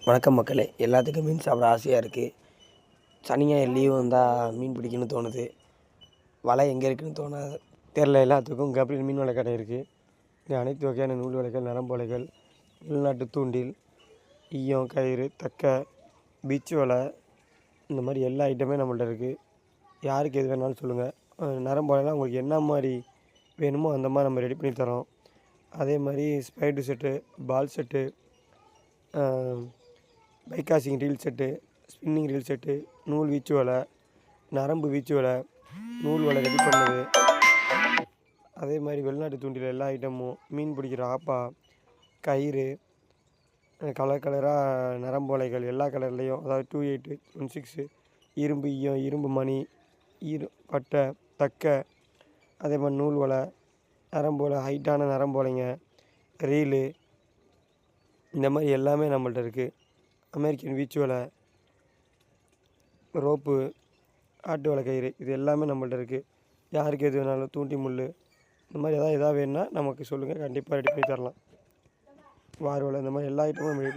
வணக்கம் மக்களே. எல்லாத்துக்கும் மீன் சாப்பிட ஆசையாக இருக்குது. சனி ஞாயிறு லீவு வந்தால் மீன் பிடிக்கணும்னு தோணுது. வலை எங்கே இருக்குதுன்னு தோணாது தெரில. எல்லாத்துக்கும் கபடியில் மீன் வலை கடை இருக்குது. இங்கே அனைத்து வகையான நூல் வலைகள், நரம்பு வலைகள், உள்நாட்டு தூண்டில், ஈயம், கயிறு, தக்கை, பீச்சு வலை, இந்த மாதிரி எல்லா ஐட்டமே நம்மள்ட்ட இருக்குது. யாருக்கு எது வேணாலும் சொல்லுங்கள். நரம்பு வலைலாம் உங்களுக்கு என்ன மாதிரி வேணுமோ அந்த மாதிரி நம்ம ரெடி பண்ணி தரோம். அதே மாதிரி ஸ்பைடு செட்டு, பால் set, baitcasting reel set, spinning reel set, நூல் வீச்சு வலை, நரம்பு வீச்சு வலை, நூல் வலை ரெடி பண்ணது. அதே மாதிரி வெளிநாட்டு தூண்டில் எல்லா ஐட்டமும், மீன் பிடிக்கிற ஆப்பா, கயிறு, கலர் கலராக நரம்பு வலைகள் எல்லா கலர்லேயும், அதாவது 28, 16, இரும்பு ஈயம், இரும்பு மணி, பட்டை, தக்கை, அதே மாதிரி நூல் வலை, நரம்பு வலை, ஹைட்டான நரம்பு வலைங்க, ரீலு, இந்த மாதிரி எல்லாமே நம்மள்ட்ட இருக்குது. அமெரிக்கன் வீச்சு வலை, ரோப்பு, ஆட்டு வலை கயிறு, இது எல்லாமே நம்மள்ட்ட இருக்குது. யாருக்கு எது வேணாலும், தூண்டி முள், இந்த மாதிரி எதாவது வேணும்னா நமக்கு சொல்லுங்கள். கண்டிப்பாக ரெடி பண்ணி தரலாம். வார் வலை, இந்த மாதிரி எல்லா ஐட்டமும் நம்ம ரெடி பண்ணி